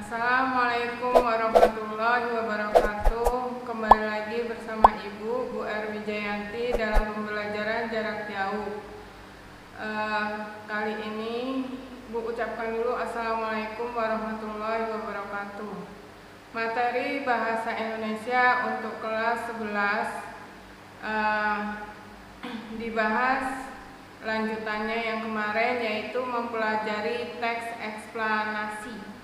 Assalamualaikum warahmatullahi wabarakatuh. Kembali lagi bersama Ibu, Bu Erwijayanti dalam pembelajaran jarak jauh. Kali ini Bu ucapkan dulu Assalamualaikum warahmatullahi wabarakatuh. Materi Bahasa Indonesia untuk kelas 11 dibahas lanjutannya yang kemarin, yaitu mempelajari teks eksplanasi.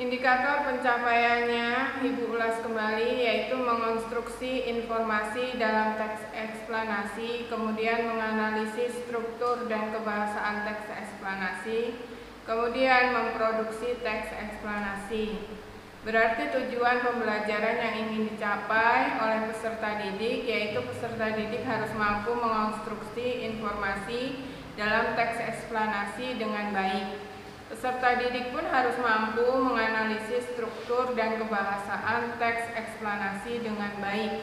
Indikator pencapaiannya Ibu ulas kembali, yaitu mengonstruksi informasi dalam teks eksplanasi, kemudian menganalisis struktur dan kebahasaan teks eksplanasi, kemudian memproduksi teks eksplanasi. Berarti tujuan pembelajaran yang ingin dicapai oleh peserta didik, yaitu peserta didik harus mampu mengonstruksi informasi dalam teks eksplanasi dengan baik. Peserta didik pun harus mampu menganalisis struktur dan kebahasaan teks eksplanasi dengan baik.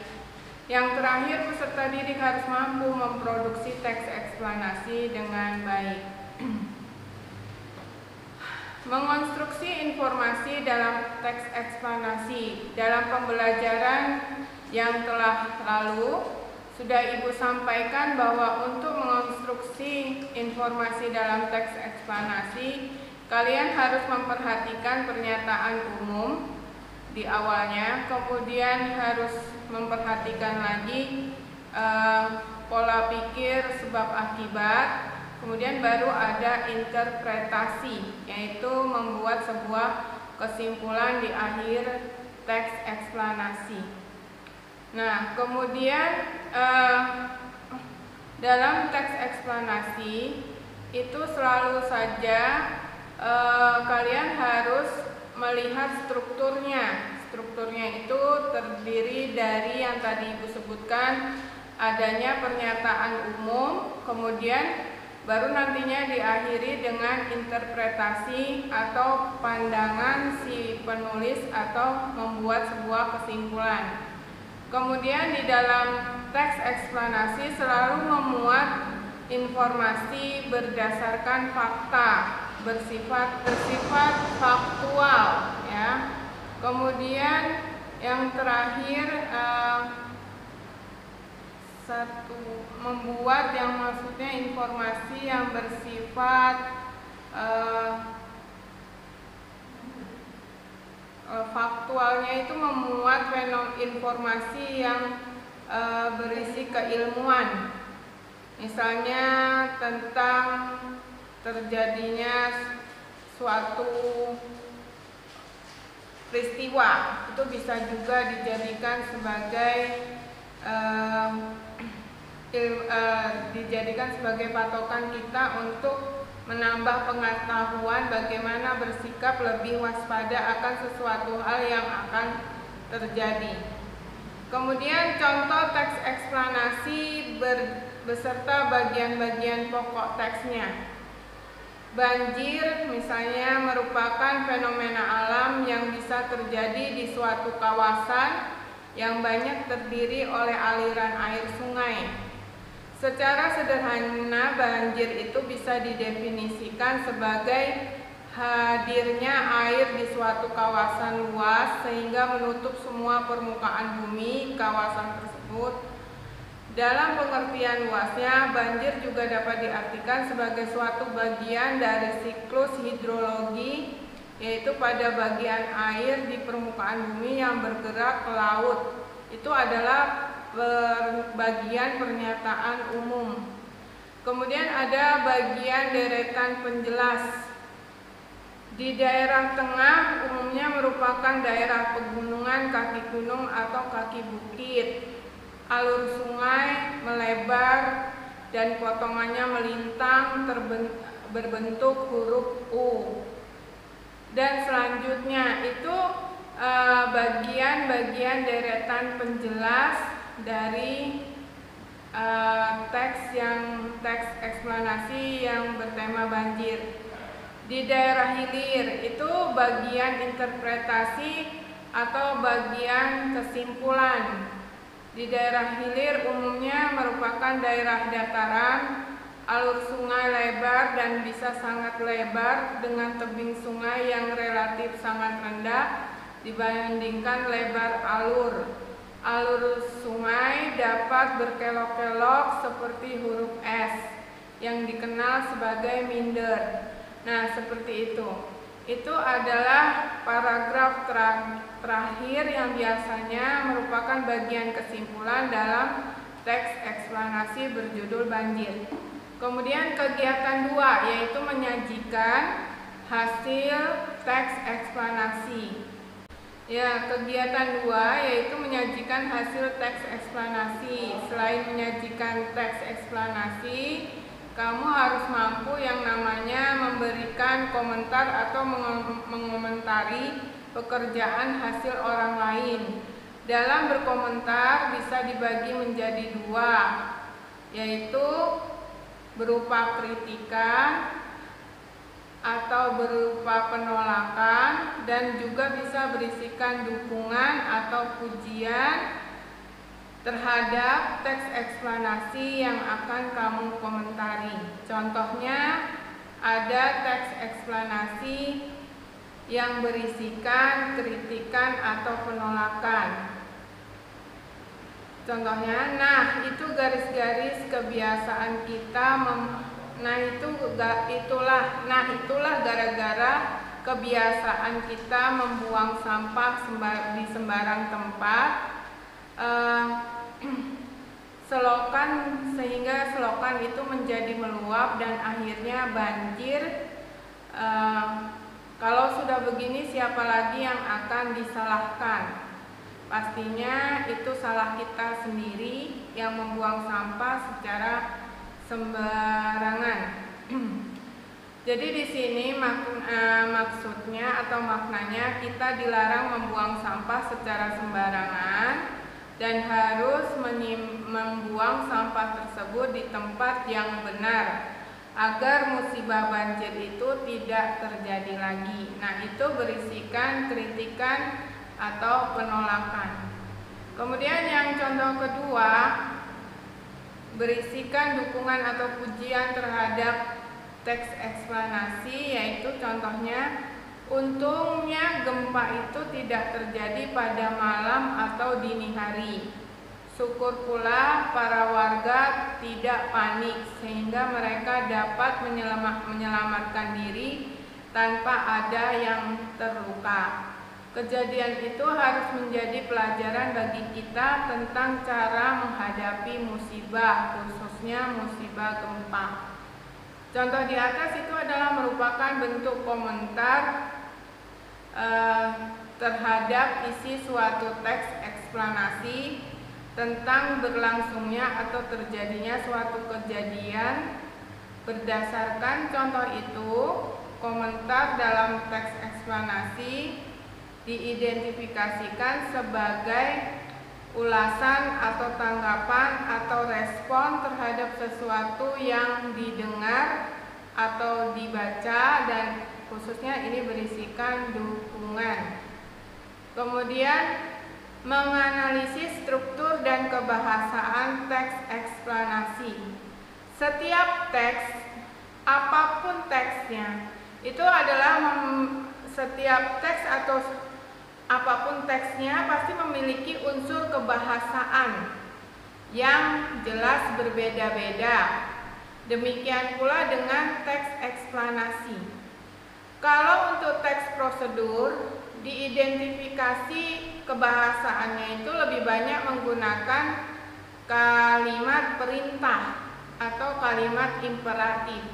Yang terakhir, peserta didik harus mampu memproduksi teks eksplanasi dengan baik. Mengonstruksi informasi dalam teks eksplanasi. Dalam pembelajaran yang telah lalu, sudah Ibu sampaikan bahwa untuk mengonstruksi informasi dalam teks eksplanasi, kalian harus memperhatikan pernyataan umum di awalnya, kemudian harus memperhatikan lagi pola pikir sebab akibat, kemudian baru ada interpretasi, yaitu membuat sebuah kesimpulan di akhir teks eksplanasi. Nah, kemudian dalam teks eksplanasi itu selalu saja kalian harus melihat strukturnya. Strukturnya itu terdiri dari yang tadi Ibu sebutkan, adanya pernyataan umum, kemudian baru nantinya diakhiri dengan interpretasi atau pandangan si penulis atau membuat sebuah kesimpulan. Kemudian di dalam teks eksplanasi selalu memuat informasi berdasarkan fakta, bersifat faktual, ya. Kemudian yang terakhir membuat yang maksudnya informasi yang bersifat faktualnya itu memuat informasi yang berisi keilmuan, misalnya tentang terjadinya suatu peristiwa, itu bisa juga dijadikan sebagai patokan kita untuk menambah pengetahuan bagaimana bersikap lebih waspada akan sesuatu hal yang akan terjadi. Kemudian contoh teks eksplanasi beserta bagian-bagian pokok teksnya. Banjir misalnya merupakan fenomena alam yang bisa terjadi di suatu kawasan yang banyak terdiri oleh aliran air sungai. Secara sederhana, banjir itu bisa didefinisikan sebagai hadirnya air di suatu kawasan luas sehingga menutup semua permukaan bumi kawasan tersebut. Dalam pengertian luasnya, banjir juga dapat diartikan sebagai suatu bagian dari siklus hidrologi, yaitu pada bagian air di permukaan bumi yang bergerak ke laut. Itu adalah bagian pernyataan umum. Kemudian ada bagian deretan penjelas. Di daerah tengah umumnya merupakan daerah pegunungan, kaki gunung atau kaki bukit. Alur sungai melebar dan potongannya melintang berbentuk huruf U. Dan selanjutnya itu bagian-bagian deretan penjelas dari teks eksplanasi yang bertema banjir. Di daerah hilir itu bagian interpretasi atau bagian kesimpulan. Di daerah hilir umumnya merupakan daerah dataran alur sungai lebar dan bisa sangat lebar dengan tebing sungai yang relatif sangat rendah dibandingkan lebar alur. Alur sungai dapat berkelok-kelok seperti huruf S yang dikenal sebagai minder. Nah, seperti itu. Itu adalah paragraf terakhir yang biasanya merupakan bagian kesimpulan dalam teks eksplanasi berjudul banjir. Kemudian kegiatan 2 yaitu menyajikan hasil teks eksplanasi. Ya, kegiatan 2 yaitu menyajikan hasil teks eksplanasi. Selain menyajikan teks eksplanasi, kamu harus mampu yang namanya memberikan komentar atau mengomentari pekerjaan hasil orang lain. Dalam berkomentar bisa dibagi menjadi 2, yaitu berupa kritikan atau berupa penolakan, dan juga bisa berisikan dukungan atau pujian terhadap teks eksplanasi yang akan kamu komentari. Contohnya ada teks eksplanasi yang berisikan kritikan atau penolakan. Contohnya, nah itu garis-garis kebiasaan kita itulah gara-gara kebiasaan kita membuang sampah di sembarang tempat, sehingga selokan itu menjadi meluap dan akhirnya banjir. Kalau sudah begini, siapa lagi yang akan disalahkan? Pastinya itu salah kita sendiri yang membuang sampah secara sembarangan. Jadi di sini maksudnya atau maknanya kita dilarang membuang sampah secara sembarangan dan harus membuang sampah tersebut di tempat yang benar agar musibah banjir itu tidak terjadi lagi. Nah, itu berisikan kritikan atau penolakan. Kemudian yang contoh kedua, berisikan dukungan atau pujian terhadap teks eksplanasi, yaitu contohnya, untungnya gempa itu tidak terjadi pada malam atau dini hari. Syukur pula para warga tidak panik sehingga mereka dapat menyelamatkan diri tanpa ada yang terluka. Kejadian itu harus menjadi pelajaran bagi kita tentang cara menghadapi musibah, khususnya musibah gempa. Contoh di atas itu adalah merupakan bentuk komentar terhadap isi suatu teks eksplanasi tentang berlangsungnya atau terjadinya suatu kejadian. Berdasarkan contoh itu, komentar dalam teks eksplanasi diidentifikasikan sebagai ulasan atau tanggapan atau respon terhadap sesuatu yang didengar atau dibaca, dan khususnya ini berisikan dukungan. Kemudian menganalisis struktur dan kebahasaan teks eksplanasi. Setiap teks, apapun teksnya, itu adalah setiap teks atau apapun teksnya pasti memiliki unsur kebahasaan yang jelas berbeda-beda. Demikian pula dengan teks eksplanasi. Kalau untuk teks prosedur, diidentifikasi kebahasaannya itu lebih banyak menggunakan kalimat perintah atau kalimat imperatif.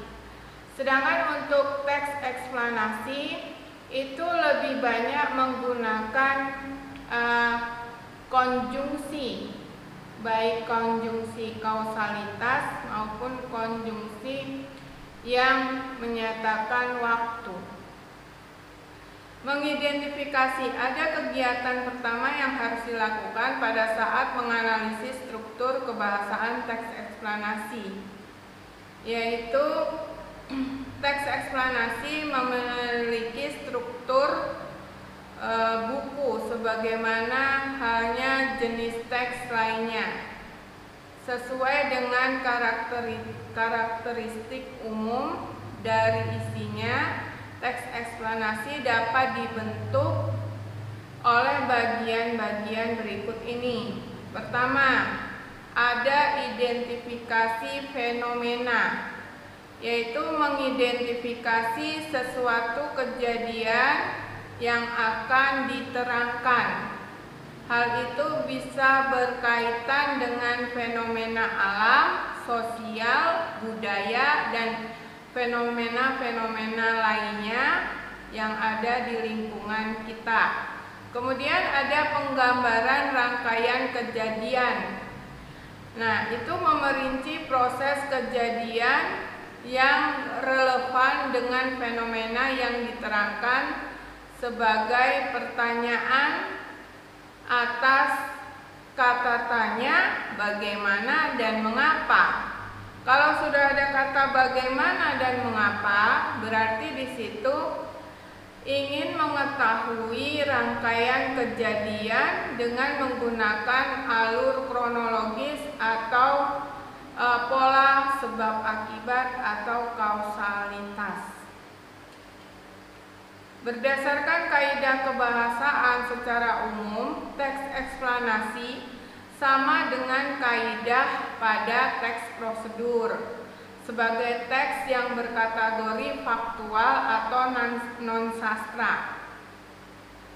Sedangkan untuk teks eksplanasi itu lebih banyak menggunakan konjungsi, baik konjungsi kausalitas maupun konjungsi yang menyatakan waktu. Mengidentifikasi, ada kegiatan pertama yang harus dilakukan pada saat menganalisis struktur kebahasaan teks eksplanasi, yaitu teks eksplanasi memiliki struktur buku sebagaimana halnya jenis teks lainnya. sesuai dengan karakteristik umum dari isinya. Teks eksplanasi dapat dibentuk oleh bagian-bagian berikut ini. Pertama, ada identifikasi fenomena, yaitu mengidentifikasi sesuatu kejadian yang akan diterangkan. Hal itu bisa berkaitan dengan fenomena alam, sosial, budaya, dan fenomena-fenomena lainnya yang ada di lingkungan kita. Kemudian ada penggambaran rangkaian kejadian. Nah, itu memerinci proses kejadian yang relevan dengan fenomena yang diterangkan sebagai pertanyaan atas kata tanya, bagaimana dan mengapa. Kalau sudah ada kata bagaimana dan mengapa, berarti di situ ingin mengetahui rangkaian kejadian dengan menggunakan alur kronologis atau pola sebab akibat atau kausalitas. Berdasarkan kaidah kebahasaan secara umum, teks eksplanasi sama dengan kaidah pada teks prosedur sebagai teks yang berkategori faktual atau non-sastra.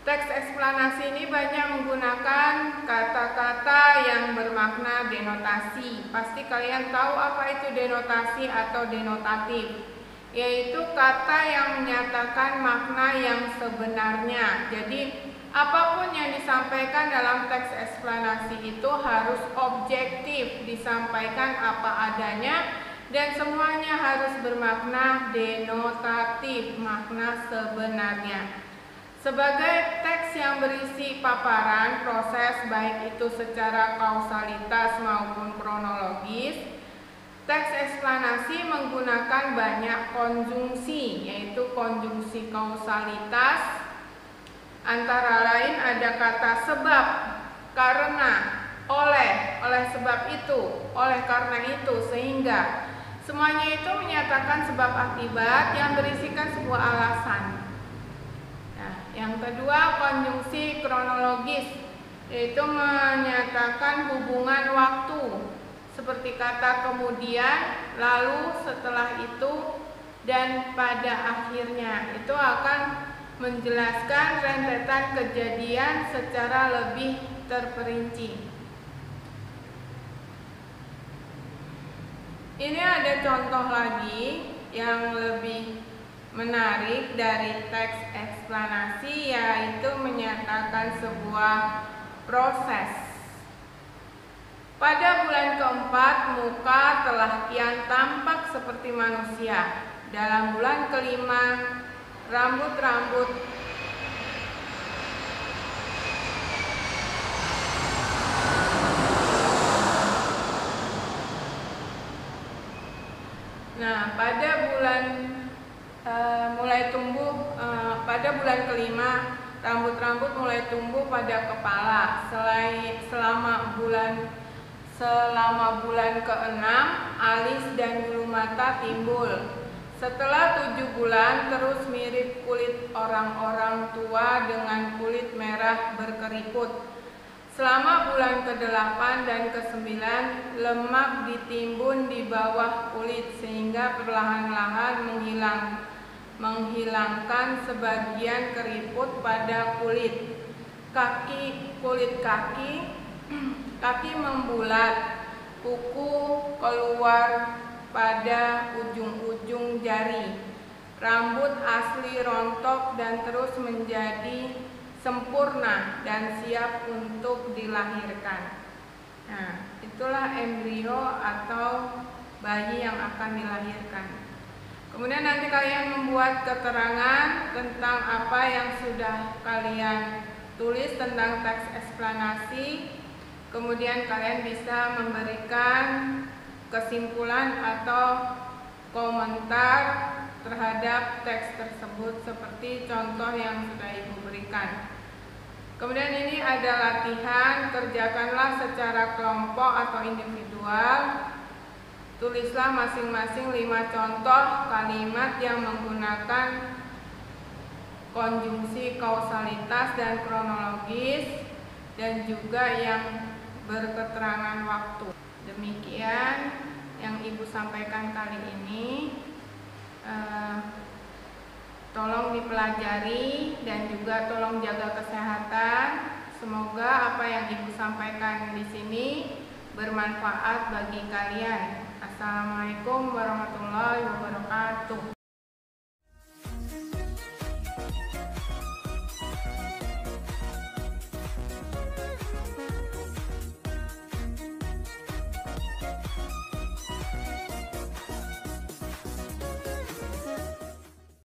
Teks eksplanasi ini banyak menggunakan kata-kata yang bermakna denotasi. Pasti kalian tahu apa itu denotasi atau denotatif, yaitu kata yang menyatakan makna yang sebenarnya. Jadi apapun yang disampaikan dalam teks eksplanasi itu harus objektif, disampaikan apa adanya, dan semuanya harus bermakna denotatif, makna sebenarnya. Sebagai teks yang berisi paparan proses baik itu secara kausalitas maupun kronologis, teks eksplanasi menggunakan banyak konjungsi, yaitu konjungsi kausalitas. Antara lain ada kata sebab, karena, oleh sebab itu, oleh karena itu, sehingga. Semuanya itu menyatakan sebab akibat yang berisikan sebuah alasan. Nah, yang kedua, konjungsi kronologis, yaitu menyatakan hubungan waktu, seperti kata kemudian, lalu, setelah itu, dan pada akhirnya. Itu akan menjelaskan rentetan kejadian secara lebih terperinci. Ini ada contoh lagi yang lebih menarik dari teks eksplanasi, yaitu menyatakan sebuah proses. Pada bulan keempat, muka telah kian tampak seperti manusia. Dalam bulan kelima, rambut-rambut pada bulan kelima, rambut-rambut mulai tumbuh pada kepala. Selama bulan keenam, alis dan bulu mata timbul. Setelah 7 bulan, terus mirip kulit orang-orang tua dengan kulit merah berkeriput. Selama bulan ke-8 dan ke-9, lemak ditimbun di bawah kulit sehingga perlahan-lahan menghilangkan sebagian keriput pada kulit. Kaki membulat, kuku keluar pada ujung-ujung jari. Rambut asli rontok dan terus menjadi sempurna dan siap untuk dilahirkan. Nah, itulah embrio atau bayi yang akan dilahirkan. Kemudian nanti kalian membuat keterangan tentang apa yang sudah kalian tulis tentang teks eksplanasi. Kemudian kalian bisa memberikan kesimpulan atau komentar terhadap teks tersebut seperti contoh yang sudah Ibu berikan. Kemudian ini ada latihan, kerjakanlah secara kelompok atau individual. Tulislah masing-masing 5 contoh kalimat yang menggunakan konjungsi kausalitas dan kronologis dan juga yang berketerangan waktu. Demikian yang Ibu sampaikan kali ini. Tolong dipelajari dan juga tolong jaga kesehatan. Semoga apa yang Ibu sampaikan di sini bermanfaat bagi kalian. Assalamualaikum warahmatullahi wabarakatuh.